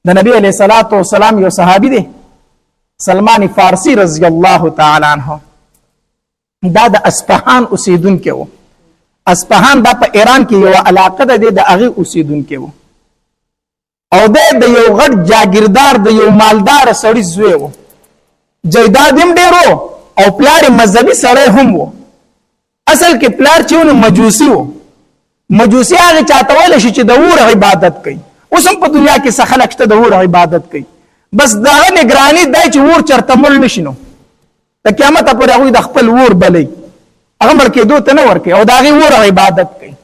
د نبی علیہ الصلوۃ والسلام یو صحابي دی سلمان فارسی رضی الله تعالی عنہ. دا د اصفهان اوسیدونکو و. اصفهان دا په ایران کې یو علاقه ده د هغه اوسیدونکو و. او د یو غټ جاگیردار د یو مالدار سړي زوی و. جیداد هم ډیرو او پلار مذهبي سړی هم و. اصل کې پلار چې ونه مجوسی و. مجوسی هغه چاته ویل شي چې د اور عبادت کوي. اوس هم په دنیا کې څه خلک شته د اور عبادت کوي، بس دغه نگرانی دی چې اور چرته مړ نشي نو د قیامت پورې هغوی د خپل اور بلی هغه مړ کېدو ته نه ورکوي او د هغې اور عبادت کوي.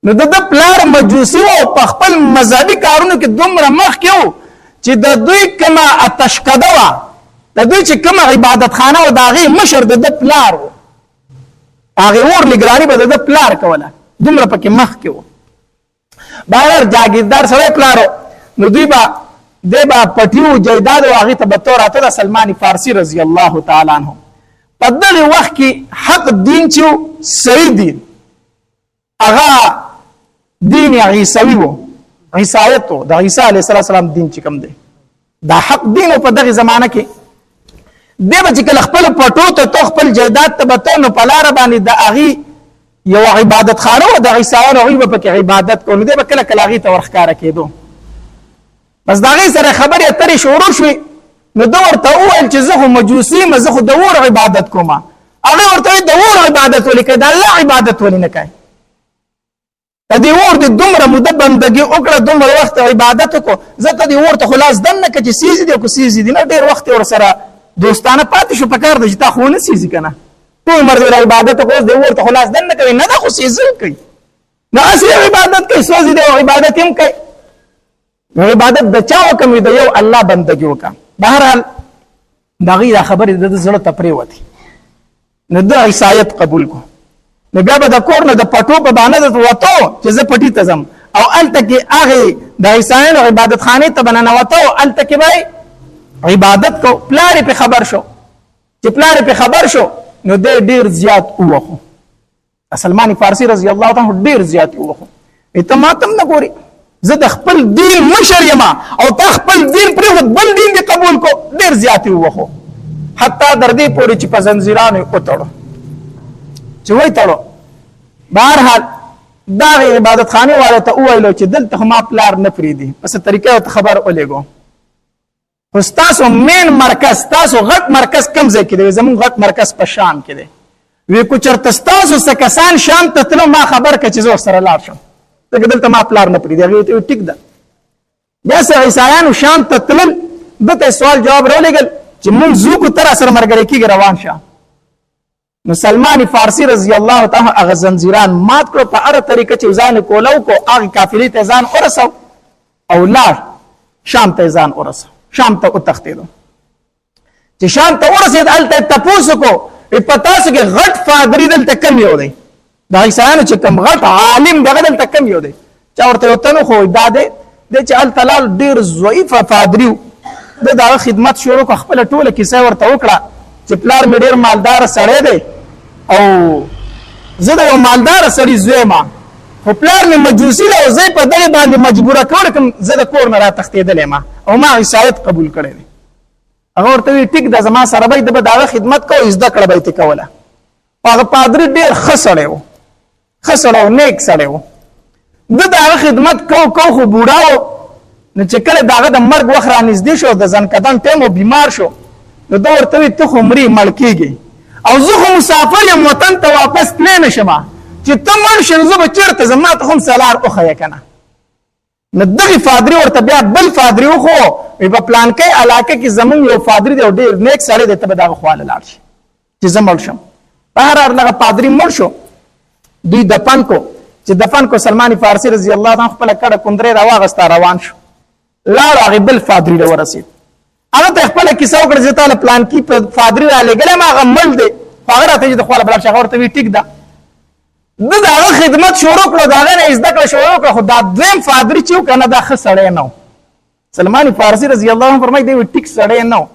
نو د ده پلار مجوسي و په خپل مذهبي کارونو کې دومره مخکې و چې د دوی کومه اتشکده وه، د دوی چې کومه عبادت خانه و د هغې مشر د ده پلار و. هغې اور نگرانی به د ده پلار کوله، دومره پکې مخکې و. بهر جاگیردار سړی پلارو نو دوی به دی به پټیو جیداد او هغې ته به تو راته د سلمان فارسي رضی الله تعالی عنه. په دغې وخت کې حق دین چې و صحیح دین هغه دین عیسوي و، عیسایت و، د عیسی علیه السلام دین چې کوم دی دا حق دین و. په دغې زمانه کې دی به چې کله خپلو پټو ته تو خپل جیداد ته به تو نو په لاره باندې د هغې یو عبادت خانه و د عیسایانو هغوی به پکې عبادت کوو نو دی به کله کله هغې ته ورښکاره کېدو. بس د هغې سره خبرې اترې شروع شوې نو ده ورته وویل چې زه خو مجوسي یم، زه خو د اور عبادت کوم. هغې ورته ویل د اور عبادت ولې کوې، د الله عبادت ولې نه کوې؟ د دې اور دې دومره موده بندګي وکړه، دومره وخت عبادت وکړو، زه ته دې اور ته خو لاس دم نه کړه چې سیزي دي او که سیزي دي نه، ډېر وخت یې ورسره دوستانه پاتې شو. په کار ده چې تا خو ونه سیزي که نه، ټول عمر دې عبادت وکړو، اوس دې اور ته خو لاس دم نه کوي، نه ده خو سیزل کوي، نو اصلي عبادت کوي، سوځي دی او عبادت هم کوي. نو عبادت د چا وکړم؟ د یو الله بندګي وکړه. بهرحال د هغې دا خبرې د ده زړه ته پرېوتې نو ده عیسایت قبول کړو. نو بیا به د کور نه د پټو په بهانه درته وتو چې زه پټي ته ځم او هلته کې هغې د عیسایانو عبادت خانې ته به ننوتو، هلته کې به عبادت کو. پلار یې پې خبر شو، چې پلار یې پې خبر شو نو دی ډېر زیات ووخو. سلمان فارسي رضی الله عنه ډېر زیات ووخو. ته ما ته هم نه ګورې، زه د خپل دین مشر یم او تا خپل دین پرېښود بل دین دې قبول کو. ډېر زیات یې ووخو، حتی در دې پورې چې په زنځیرانو یې وتړو چې وایي تړو. بهرحال دا هغې عبادت خانې والو ته وویلو چې دلته خو ما پلار نه پرېږدي، په څه طریقه ورته خبر ولېږو. خو ستاسو مین مرکز، ستاسو غټ مرکز کوم ځای کې دی؟ زموږ غټ مرکز په شام کې دی. وی کو چېرته ستاسو څه کسان شام ته تلو ما خبر کړه چې زه ورسره لاړ شم، ځکه دلته ما پلار نه پرېږدي. هغې ورته ویل ټیک ده. بیا څه عیسایانو شام ته تلل، ده ته سوال جواب راولېږل چې مونږ ځو که ته راسره ملګری کېږي روان شه. نو سلمان فارسي رضی الله تعالی هغه زنځیران مات کړو، په هره طریقه چې ځان یې کوله وکړو، هغې قافلې ته ځان ورسو او لاړ شام ته ځان ورسو. شام ته وتښتېدو. چې شام ته ورسېد هلته یې تپوس وکړو په تاسو کې غټ پادري دلته کم یو دی، د عیسایانو چې کوم غټ عالم دغه دلته کم یو دی. چا ورته یو تن خو دا دی چې هلته لاړ ډېر ضعیفه پادري و. ده د هغه خدمت شروع کړه، خپله ټوله کیسه یې ورته وکړه چې پلار مې ډېر مالداره سړی دی او زه د یو مالداره سړي زوی یم، خو پلار مې مجوسي دی او زه یې په دغې باندې مجبوره کړی کوم، زه د کور نه را تښتېدلی یم او ما عیسایت قبول کړی دی. هغه ورته ویل ټیک ده، زما سره به یې، ده به د هغه خدمت کوو، زده کړه به یې ترې کوله. هغه پادري ډېر ښه سړی و، ښه سړی و، نیک سړی و. ده د هغه خدمت کو خو بوډا و. نو چې کله د هغه د مرګ وخت را نږدې شو، د ځنکدن ټایم و، بیمار شو، نو ده ورته ویل ته خو مرې مړ کېږې او زه خو مسافر یم، وطن ته واپس تللی نه شم، چې ته مړ شې نو زه به چېرته ځم، ما ته خو هم څه لار وښیه که نه. نو دغې فادري ورته بیا بل فادري وښو، وایي په پلانکۍ علاقه کې زمونږ یو فادري دی او ډېر نیک سړی دی، ته به د هغه خواله لاړ شي چې زه مړ شم. بهرحال دغه پادري مړ شو، دوی دفن کو. چې دفن کو سلمان فارسي رضی الله عنه خپله کډه کندرې راواغسته روان شو، لاړو هغې بل فادري ته ورسېد. هغه ته یې خپله کیسه وکړه چې تا له پلانکي فادري رالېږلی یم، هغه مړ دی، خو هغه راته چې د خواله به لاړ شي. هغه ورته وایي ټیک ده. ده د هغه خدمت شروع کړو، د هغه نه یې زده کړه شروع کړه، خو دا دویم فادري چې و که نه دا ښه سړی نه و. سلمان فارسي رضی الله عنه فرمایي دی ټیک سړی نه و،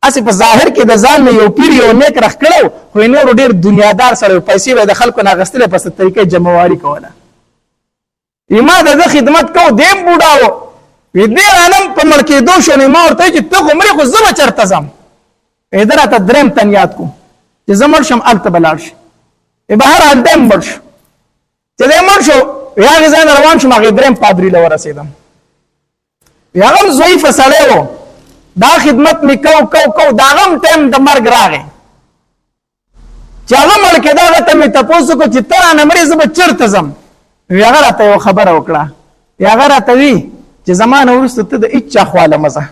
هسې په ظاهر کې د ځان نه یو پیر یو نیک راښکلی و، خو یې نورو ډېر دنیادار سړی و، پیسې به یې د خلکو نه اخیستلې، په څه طریقه جمعواري کوله. ما د ده خدمت کو، دی هم بوډا و، وی دې عالم په مړ کېدو شو نو ما ورته چې ته عمرې خو زه به چېرته ځم ادھر راته درېم تن یاد کو چې زه مړ شم هلته به لاړ شي بهرحال دی مړ شو چې دی مړ شو هغې ځای نه روان شوم هغې درېم پادري له ورسېدم هغه هم ضعیفه سړی و دا خدمت مې کو د هغه هم ټایم د مرګ راغی چې هغه مړ کېده هغه ته مې تپوس وکړو چې ته رانه مرې زه به چېرته ځم هغه راته یوه خبره وکړه هغه راته وي چې زما نه وروسته ته د هېچا خواله مه ځه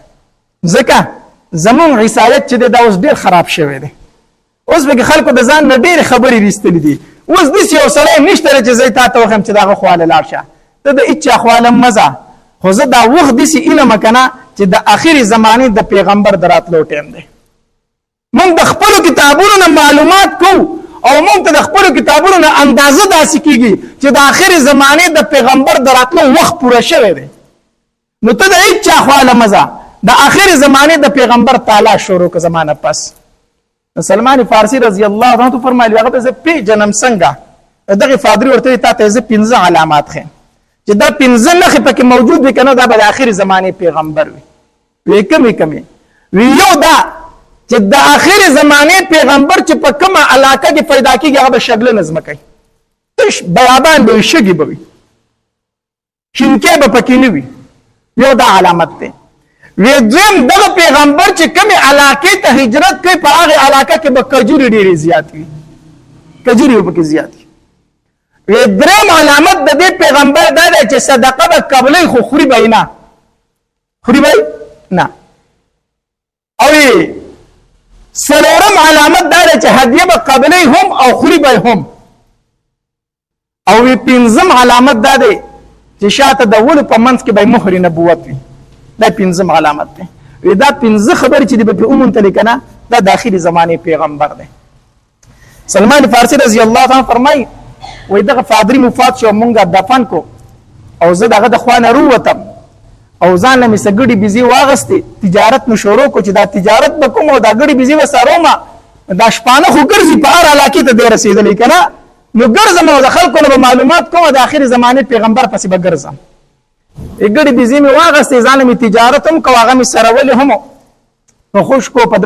ځکه زمونږ عیسایت چې دی دا اوس ډېر خراب شوی دی اوس پکې خلکو د ځان نه ډېرې خبرې ویستلي دي اوس داسې یو سړی نشته دی چې زه تا ته وښیم چې د هغه خواله لاړ شه ته د هېچا خواله مه ځه خو زه دا وخت داسې علم که نه چې د آخرې زمانې د پیغمبر د راتلو ټیم دی موږ د خپلو کتابونو نه معلومات کوو او موږ ته د خپلو کتابونو نه اندازه داسې کېږي چې د آخرې زمانې د پیغمبر د راتلو وخت پوره شوی دی نو ته د هېچا خواله مه ځه د آخرې زمانې د پیغمبر تعالی شروع که زمانه پس سلمان فارسی رضی الله عنه فرمایلی هغه زه پیژنم څنګه دغه فادری ورته تا ته زه 15 علامات خیم چې دا 15 نښې پکې موجود وي که نه دا به د آخرې زمانې پیغمبر وي کمې وی یو دا چې د آخرې زمانې پیغمبر چې په کومه علاقه کې پیدا کېږي هغه به شګله نظمه کوي تش بیابان به وي شګې به وي شینکۍ به پکې نه وي یو دا علامت دی وی دویم دغه پیغمبر چې کومې علاقې ته هجرت کوي په هغې علاقه کې به کجورې ډېرې زیات وي کجورې به پکې زیات وي وی درېم علامت د دې پیغمبر دا دی چې صدقه به قبلوي خو خوري به یې نه خوري به یې نه او څلورم علامت دا دی چې هدیه به قبلوي هم او خوري به هم او پنځم علامت دا دی چې شاته د ولو په منځ کې به مهر نبوت وي دا پنځم علامت دی دا 15 خبرې چې دی به وموندلې که نه دا د آخرې زمانې پیغمبر دی سلمان فارسی رضی الله عنه فرمایي وایي دغه فادري مفات شو مونږ دفن کو او زه دغه د خوا نه رووتم او ځان له مې څه ګډې بيزي واغستې تجارت مې شروع کړو چې دا تجارت به کوم او دا ګډې بيزي به څارومه دا شپانه خو ګرځي په هر علاقې ته دی رسېدلی که نه نو ګرځم او د خلکو نه به معلومات کوم د آخرې زمانې پیغمبر پسې به ګرځم ګډې بيزي مې واغستې ځان له مې تجارت هم کو هغه مې سرولې هم نو خوش کو په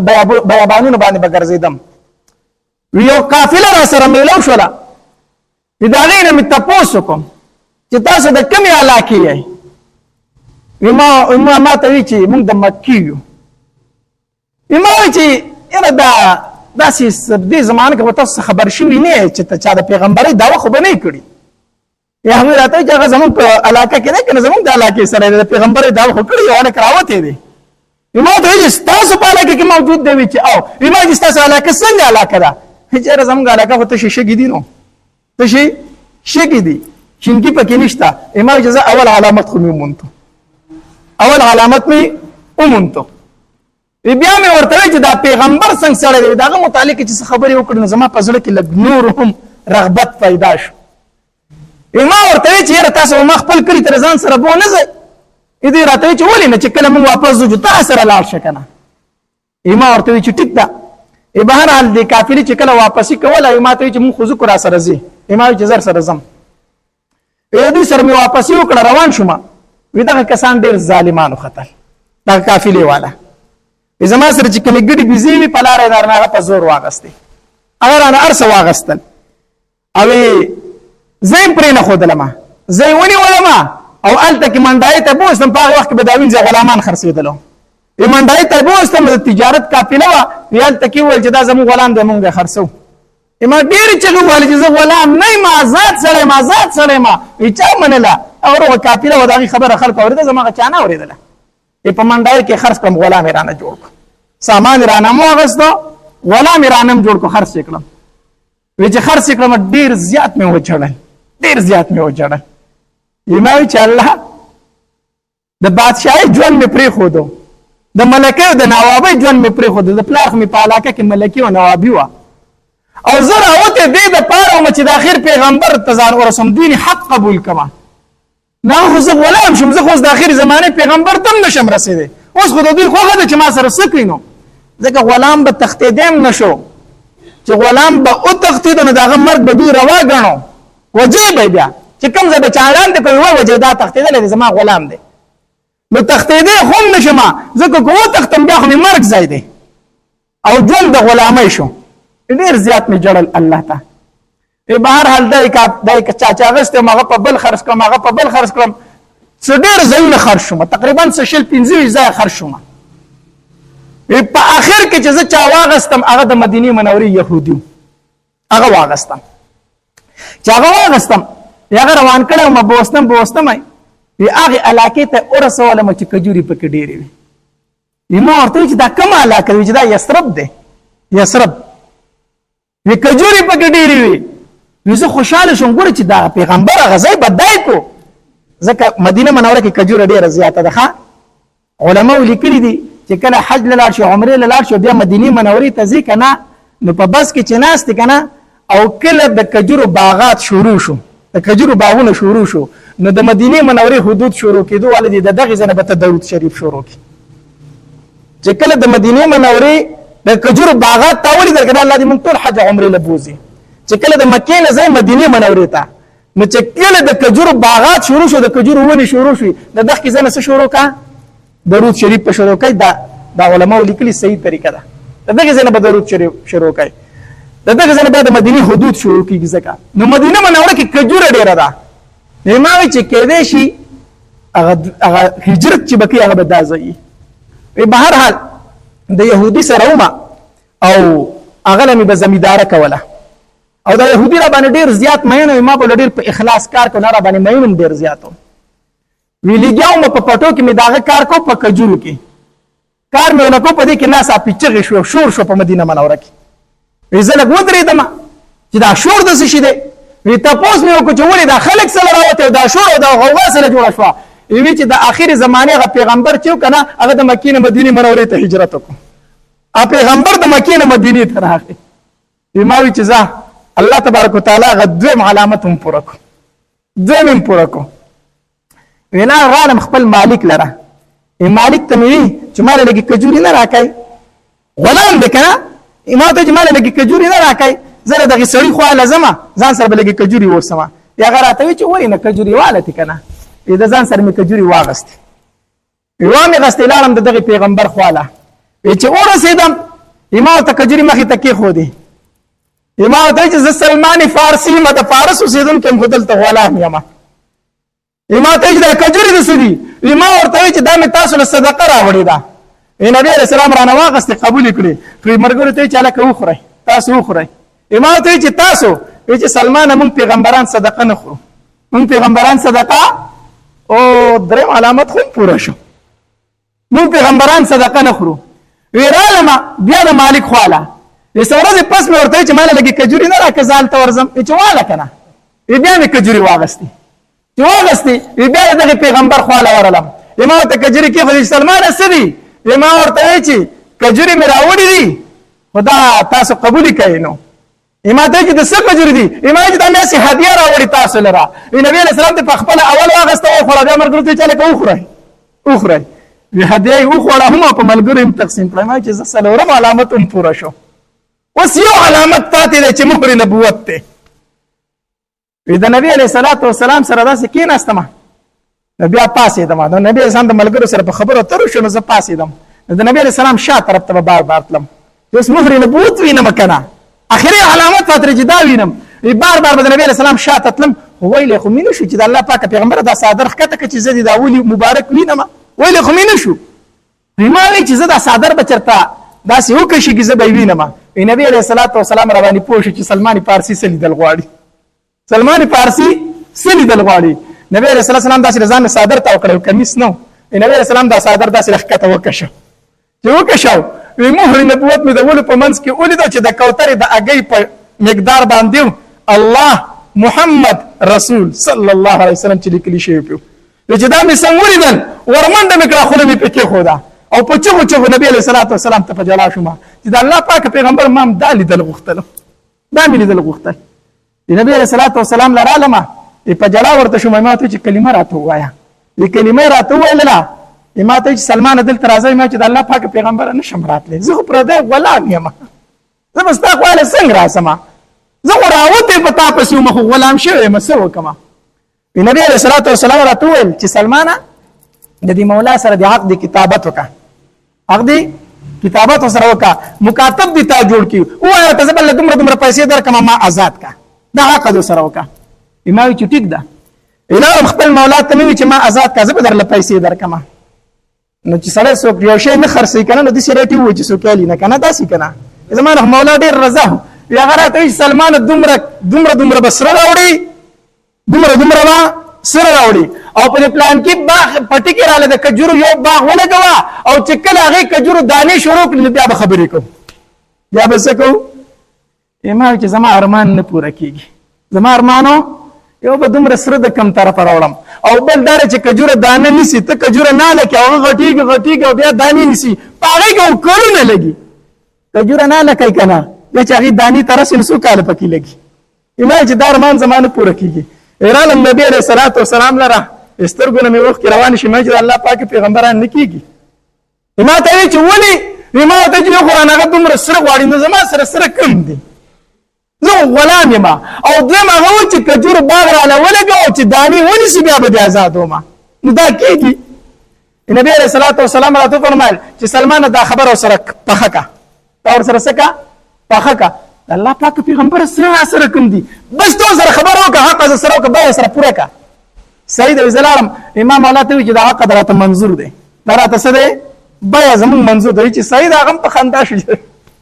بیابانونو باندې به ګرځېدم یو قافله را سره میلاو شوله د هغې نه مې تپوس وکړم چې تاسو د کومې علاقې یئ ما ته وی چې موږ د مکې یو ما وی چې یاره داسې دې زمانه کې به تاسو خبر شوي نه یې چې چا د پیغمبرۍ دعوه خو به نه یې کړي یا هغوی راته وایي چې هغه زموږ په علاقه کې دی که نه زموږ د علاقې سره د پیغمبرۍ دعوه خو کړي یو هلک راوتی دی ما ورته ویل چې ستاسو په علاقه کې موجود دی وی چې او ما چې ستاسو علاقه څنګه علاقه ده چې یاره زموږ علاقه خو تشې شګې دي نو تشې شګې دي شینکي پکې نشته ما ویل چې زه اول علامت خو مې وموندو اول علامت مې وموندو بیا مې ورته ویل چې دا پیغمبر څنګه سړی دی د هغه متعلق چې څه خبرې وکړې نو زما په زړه کې لږ نور هم رغبت پیدا شو ما ورته ویل چې یاره تاسو ما خپل کلي ته ځان سره بو نه ځئ دې راته ویل چې ولې نه چې کله موږ واپس ځو تا سره لاړ شه که نه ما ورته ویل چې ټیک ده بهرحال دې قافلې چې کله واپسي کوله ما ته ویل چې مونږ خو ځکو را سره ځي ما ویل چې زر سره ځم دوی سره مې واپسي وکړه روان شوم وی دغه کسان ډېر ظالمانو ختل دغه قافلې والا زما سره چې کومې ګډې بيزې وې په لاره یې رانه هغه په زور واغستې هغه رانه هر څه واغستل او زه یې پرې نه ښودلم زه یې ونیولم او هلته کې منډایي ته بوستم په هغه وخت کې به دا وینځه غلامان خرڅېدلو منډایي ته بوستم د تجارت قافله وه وی هلته کې وویل چې دا زموږ غلام دی مونږ یې خرڅوو ما ډېرې چغې وویلې چې زه غلام نه یم آزاد سړی یم آزاد سړی یم وی چا منله او هغه قافله وه د هغې خبره خلکو اورېده زما هغه چا نه اورېدله په منډایي کې خرڅ کړم غلام یې رانه جوړ کړو سامان یې رانه مو اخېستو غلام یې رانه هم جوړ کړو خرڅ یې کړم وی چې خرڅ یې کړم ډېر زیات مې وچړل ډېر زیات مې وچړل ما وی چې الله د بادشاهۍ ژوند مې پرېښودو د ملکۍ او د نوابۍ ژوند مې پرېښودو د پلار خو مې په علاقه کې ملکي او نوابي وه او زه راوتې دې دپاره وم چې د آخر پیغمبر ته ځان ورسوم دین حق قبول کړمه نه خو زه غلام شم زه خو اوس د آخرې زمانې پیغمبر ته هم نشم رسېدی اوس خو د دوی خوښه ده چې ما سره څه کړي نو ځکه غلام به تښتېدی هم نه شو چې غلام به وتښتېده نو د هغه مرګ به دوی روا ګڼو وجې به بیا چې کوم ځای به چاړان دی کوي وجې دا تښتېدلی دی زما غلام دی نو تختیدې هم نشم ځکه که وتښتم بیا خو مې مرګ ځای دی او ژوند د غلامۍ شو. ډېر زیات مې جړل الله ته. په هر حال دا چا چې اغوستی هغه په بل خرڅ کړم هغه په بل خرڅ کړم څه ډېر ځایونه خرڅ شوم تقریبا څه 25 ځایه خرڅ شوم. په آخر کې چې زه چا واغستم هغه د مدینې منورې یهودي و. هغه واغستم چې هغه واغستم هغه روان کړی وم بوستم هغې علاقې ته ورسولم چې کجورې پکې ډېرې وي. ما ورته وایي چې دا کومه علاقه وي چې دا یثرب دی یثرب وي کجورې پکې ډېرې وي. نو زه خوشحاله شوم ګوره چې دا پیغمبر هغه ځای بدای کو ځکه مدینه منوره کې کجوره ډېره زیاته ده. ښه علماو لیکلي دي چې کله حج له لاړ شو عمرې له لاړ شو بیا مدینې منورې ته ځې که نه نو په بس کې چې ناست که نه او کله د کجورو باغات شروع شو د کجورو باغونه شروع شو نو د مدینې منورې حدود شروع کېدو والا دي د دغې ځای نه به ته درود شریف شروع کړي. چې کله د مدینې منورې د کجورو باغات تا ولیدل که نه الله دې موږ ټول حج عمرې له بوځي. چې کله د مکې نه ځئ مدینې منورې ته نو چې کله د کجورو باغات شروع شو د کجورو ونې شروع شوې د دغې ځای نه څه شروع کا درود شریف په شروع کوي. دا علماو لیکلي صحیح طریقه ده. د دغې ځای نه به درود شریف شروع کوي د دغې ځای نه بیا د مدینې حدود شروع کېږي ځکه نو مدینه منوره کې کجوره ډېره ده. ما وایي چې کېدی شي هغه هجرت چې به کوي هغه به دا ځای وي. به هر حال د یهودي سره ومه او هغه له مې به زمینداره کوله او دا یهودي را باندې ډېر زیات مین وي. ما به له ډېر په اخلاص کار کو نه را باندې مین هم ډېر زیات و. وی لګیا وم په پټو کې مې د هغه کار کو په کجورو کې کار مې ونه کو په دې کې ناڅاپه چغې شو شور شو په مدینه منوره کې. وی زه لږ ودرېدم چې دا شور د څه شي دی. وی تپوس مې وکړو چې ولې دا خلک سره راوتې او دا شور او دا غوغا سره جوړه شوه. وی چې د آخرې زمانې هغه پیغمبر چې و که نه هغه د مکې نه مدینې منورې ته هجرت وکړو. پیغمبر د مکې نه مدینې ته راغی. وی ما وی چې ځه الله تبارک وتعالی هغه دویم علامت هم پوره کړو دویم هم پوره کړو. وینا غالم خپل مالک لره مالک ته مې وي چې ما له لږې کجورې نه راکوي غلام دی که نه ما ته چې ما له لږې کجورې نه راکوي زه له دغې سړي خوا له ځمه ځان سره به لږې کجورې وړسمه. هغه راته وایي چې ولې نه کجورې والتې که نه د ځان سره مې کجورې واغستې وامې غستې لاړم د دغې پیغمبر خوا له چې ورسېدم ما ورته کجورې مخې ته کېښودې ما ورته وایي چې زه سلمان فارسي یم د فارس اوسېدونکی یم خو دلته غلام یم. ما ته چې دا کجورې د څه دي ما ورته وایي چې دا مې تاسو له صدقه راوړې ده. نبي علیه السلام رانه واغستې قبول یې کړې خو ملګرو ته یې چې هلکه وخورئ تاسو وخورئ. ما ورته وایي چې تاسو وایي چې سلمانه مونږ پیغمبران صدقه نه خورو مونږ پیغمبران صدقه او درېیم علامت خو پوره شو مونږ پیغمبران صدقه نه خورو. وی رالمه بیا د مالک خواله څه ورځې پس مې ورته وایي چې ما له لږې کجورې نه راکړه زه هلته ورځم چې واله که نه بیا مې کجورې واغستې چې واغستې بیا د دغې پیغمبر خواله ورغلم. ما ورته کجورې کېښودې چې سلمانه څه دي ما ورته وایي چې کجورې مې راوړي دي خو دا تاسو قبول کوئ نو ما ته چې د څه کجورې دي ما چې دا مې هسې هدیه راوړي تاسو لره. نبي علیه السلام ته په خپله اول واغسته وخوړه بیا ملګرو ته یې چې هلکه وخورئ هدیه یې وخوړه هم او په ملګرو یې تقسیم کړه. ما چې زه څلورم علامت هم پوره شو. اوس یو علامت پاتې دی چې مهر نبوت دی. د نبي علیه السلام سره داسې کېناستم نو بیا پاسېدم د نبي علیه السلام د ملګرو سره په خبرو اترو شو نو زه پاسېدم د نبي علیه السلام شا طرف ته به بار بار تلم چې اوس مهر نبوت وینم که نه اخري علامت پاتې چې دا وینم بار بار به د نبي علیه السلام شا ته تلم خو ویلی خو مې نه شو چې د الله پاکه پیغمبره دا صادر ښکته کړه چې زه دې دا ولي مبارک وینم ویلی خو مې نه شو. ما وایي چې زه دا صادر به چېرته داسې وکشېږي زه به یې وینم. نبي علیه السلام را باندې پوه شو چې سلمان فارسي څه لیدل غواړي سلمان فارسي څه لیدل غواړي. نبي علیه السلام داسې ځان صادر ته وکړی کمیس نه نبي علیه السلام دا صادر داسې ښکته وکشه چې وکشو مهر نبوت مې د ولو په منځ کې ولیدو چې د کوترې د اګۍ په مقدار باندې الله محمد رسول صلی الله علیه وسلم چې لیکلي شوي پو چې دا مې څنګه ولیدل ورمنډه مې کړه خوله مې پې کېښوده او په چغو نبي علیه السلام ته په جلا شوم چې د الله پاک پیغمبر ما هم دا لیدل غوښتل دا مې لیدل غوښتل. د نبي علیه السلام له رالمه په جلا ورته شوم ما ته چې کلمه راته ووایه د کلمه یې راته وویلله ما ته چې سلمانه دلته راځئ ما چې د الله پاک پیغمبره نشم راتلی زه خو پردی غلام یم زه به ستا خواله څنګه راسم زه خو راوتې په تا پسې وم خو غلام شوی یم څه وکړم. نبي علیه السلام راته وویل چې سلمانه د دې مولا سره د عقد کتابت وکړه، عقد کتابت سره وکړه، مکاتب دي تا جوړ کی او ته زبل دومره پیسې درکمه ما آزاد کا، دا عقد سره وکړه. امام چې ټیک ده الهام خپل مولا ته وی چې ما آزاد کا زبر درله پیسې درکمه. نو چې سره څوک یو شی نه خرڅي کنه نو د سیریټي و چې څوک یې نه کنه داسې کنه زمانه مولا ډیر رضا یا غره سلمان دومره بسره راوړي دومره سره راوړي او په پلان کې باغ پټی کې رااله د کجورو یو باغ ولګوا او چې کله هغه کجورو دانې شروع کړل بیا به خبرې کوم بیا به څه کوم ایمه چې زما ارمان نه پوره کیږي، زما ارمانو یو به دومره سره د کم طرف راوړم او بل دار چې کجوره دانه نسی ته کجوره نه لکه او غټیږي بیا دانې نسی پاغه کو کولو نه لګي کجوره نه لکه کنه یا چې هغه دانی ترسل سو کال پکې لګي. ایمه چې د ارمان زمانه پوره کیږي. ایران نبی علیہ الصلوۃ والسلام لره استرګونه مې وخت روان شي مې الله پاک پیغمبران نکېږي. ما ته وی چې ولي ما ته چې قرآن هغه دومره سره غواړي نو زما سره کم دي نو غلام ما او دغه هغه چې کجور باغ را لولګو چې دانی ونی بیا به آزاد وما نو دا کېږي. نبی علیہ الصلوۃ والسلام راته فرمایل چې سلمان دا خبر سره پخه کا اور سره سکا پخه کا الله پاک پیغمبر سره کوم دي بس تو سره خبر وکړه حق سره وکړه به سره پوره کا. سید الزلام امام مولا ته چې دا حق درته منظور دی درته څه دی بیا زمون منظور دی چې سید هغه په خندا شي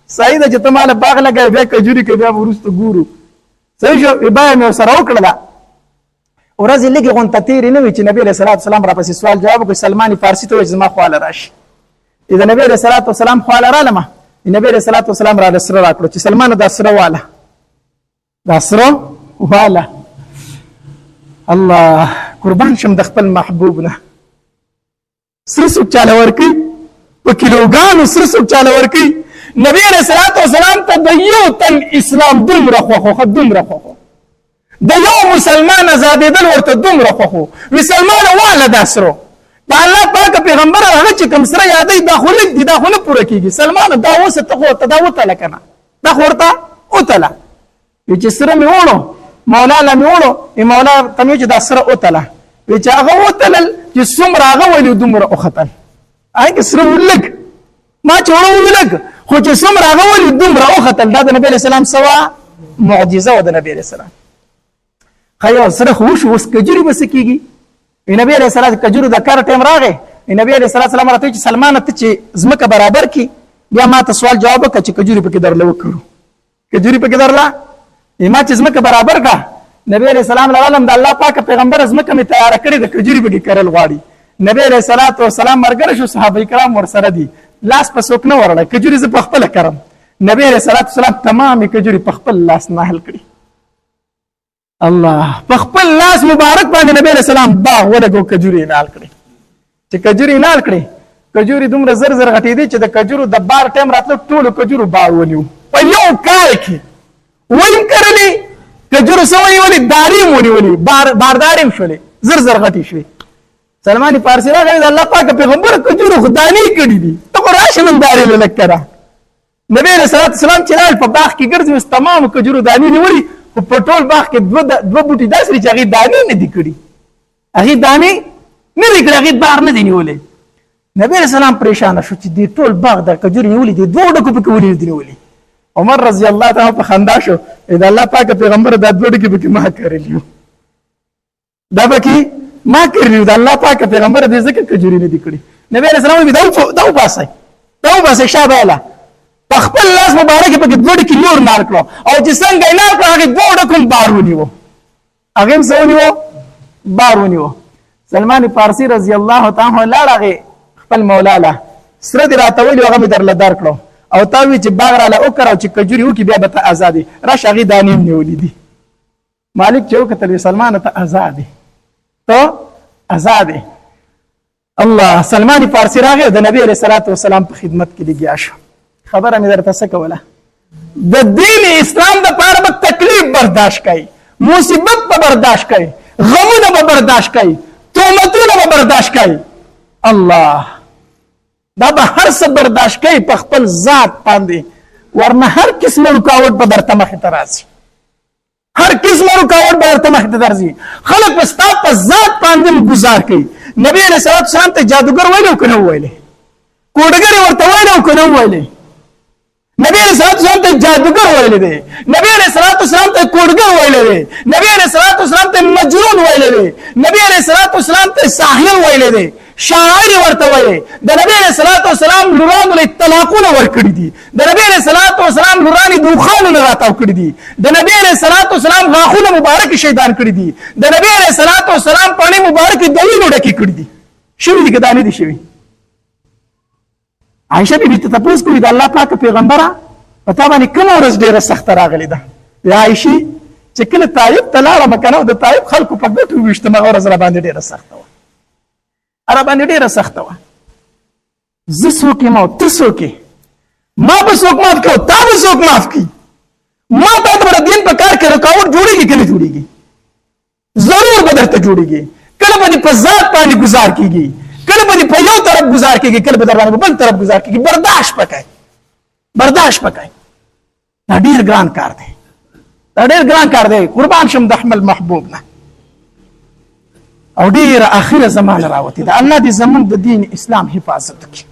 سید چې تماله باغ لګای بیا کجوري کې بیا ورسته ګورو صحیح شو بیا مې سره وکړه ورځ لګي غونته تیر نه وی چې نبی رسول الله سلام را پسې سوال جواب کوي سلمان فارسی ته زما خواله راشي اذا نبی رسول الله سلام خواله را لمه نبی رسول الله سلام را سره راکړو چې سلمان دا سره واله دا سره واله الله قربان شم د خپل محبوب نه سره سوک چاله ورکی په کیلوګانو سره سوک چاله ورکی نبی رسول الله سلام ته د یو تن اسلام دومره خوخه د یو مسلمان آزادېدل ورته دومره خوخو مسلمان واله دا سره دا الله پاک پیغمبر هغه چې کوم سره یادې دا خو نه پوره کیږي سلمان دا اوس ته خو ته دا وته لکنه دا خورته اوتله چې سره مې وړو مولا لا مې وړو مولا تمه چې دا سره اوتله چې هغه وتل چې څومره هغه ولې دومره اوختل هغه سره ولګ ما چوړو ولګ خو چې څومره هغه ولې دومره اوختل دا د نبی اسلام سوا معجزه و د نبی اسلام خیا سره خو شو وس کجوري بس کیږي نبی علیہ السلام کجورو د کار ټیم راغی نبی علیہ السلام راته چې سلمان ته چې زمکه برابر کی بیا ما ته سوال جواب وکړه چې کجوري پکې درلو وکړو کجوري پکې درلا ما چې زمکه برابر کا نبی علیہ السلام لعلم د الله پاک پیغمبر زمکه می تیار کړی د کجوري پکې کړل غواړي نبی علیہ الصلوۃ والسلام مرګره شو صحابه کرام ور سره دي لاس په سوک نه ورړه کجوري ز په خپل کرم نبی علیہ الصلوۃ والسلام تمام کجوري په خپل لاس نه حل کړی الله په خپل لاس مبارک باندې نبی رسول الله باغ ورګو کجوري نال کړي چې کجوري نال کړي کجوري دومره زر غټې دي چې د کجورو د بار ټیم راتلو ټولو کجورو بار ونیو په یو کال کې وین کړلې کجورو سوي ولې داري ونیولې بارداریم شولې زر غټې شوې سلمان فارسی راغی د الله پاک پیغمبر کجورو خدانی کړي دي ته راشه من داري لکړه نبی رسول الله سلام چې په باغ کې ګرځي تمام کجورو دانی نیولې په ټول باغ کې دوه بوټي داسې چې هغه دانې نه دي کړي هغه دانې نه دي کړي هغه بار نه دی نیولې نبی رسول الله پریشان شو چې دې ټول باغ د کجوري نیولې دي دوه ډکو پکې ولې دي نیولې عمر رضی الله تعالی په خندا شو دا الله پاک پیغمبر د دوه ډکو پکې ما کړلیو دا پکې ما کړلیو د الله پاک پیغمبر دې ځکه کجوري نه دي کړي نبی رسول الله دا وباسه شابه الله خپل لاس مبارک په دوړ کې نور نار کړو او چې څنګه نار کړو هغه دوړ کوم بارونی وو هغه سونی وو بارونی وو سلمان فارسی رضی الله تعالی لاړه خپل مولا له سره دی راته ویل هغه درل دار کړو او تا وی چې باغ را له وکړو چې کجوري وکي بیا به آزادي راشه هغه دانې نیولې دي مالک چې وکتل سلمان ته آزادي ته آزادي الله سلمان فارسی راغی د نبی علیہ الصلوۃ والسلام په خدمت کې لګیا شو خبره مې درته څه کوله د دین اسلام د پاره به تکلیف برداشت کړي مصیبت به برداشت کړي غمونه به برداشت کړي تهمتونه به برداشت کړي الله دا به هر څه برداشت کړي په خپل ذات باندې ورنه هر قسم رکاوټ به درته مخې ته راځي هر قسم رکاوټ به درته مخې ته درځي خلک به ستا په ذات باندې گزار کوي نبی علیہ الصلوۃ والسلام ته جادوګر ویلو کنه ویلې کوډګر ورته ویلو کنه ویلې نبی علیہ الصلوۃ والسلام ته جادوګر ویلې دي نبی علیہ الصلوۃ والسلام ته کوډګر ویلې دي نبی علیہ الصلوۃ والسلام ته مجنون ویلې دي نبی علیہ الصلوۃ والسلام ته ساحر ویلې دي شاعر ورته ویلې د نبی علیہ الصلوۃ والسلام لورانو له طلاقونه ورکړي دي د نبی علیہ الصلوۃ والسلام لوراني دوخانو نه راتاو کړي دي د نبی علیہ الصلوۃ والسلام غاښونه مبارک شیطان کړي دي د نبی علیہ الصلوۃ والسلام پانی مبارک دوینو ډکې کړي دي شوی دي کدانې دي شوی عائشہ بیبي ته تاسو کوی د الله پاک پیغمبره پتا باندې کوم ورځ ډیره سخت راغلی ده یا عائشہ چې کله طائف ته لاړه مکنه د طائف خلکو په ګټو وشته مغه ورځ را باندې ډیره سخت و را باندې ډیره سخت و زه څوک یم او ته څوک یې ما به څوک معاف کړو تا به څوک معاف کړي ما ته د دین په کار کې رکاوټ جوړیږي که نه جوړیږي ضرور به درته جوړیږي کله به دې په ذات باندې ګزار کیږي کله به دې په یو طرف گزار کیږي کله به در باندې بل طرف گزار کیږي برداشت پکای دا ډیر ګران کار دی قربان شم د احمد محبوب نه او ډیر اخره زمانه راوتی دا الله دې زمون د دین اسلام حفاظت وکړي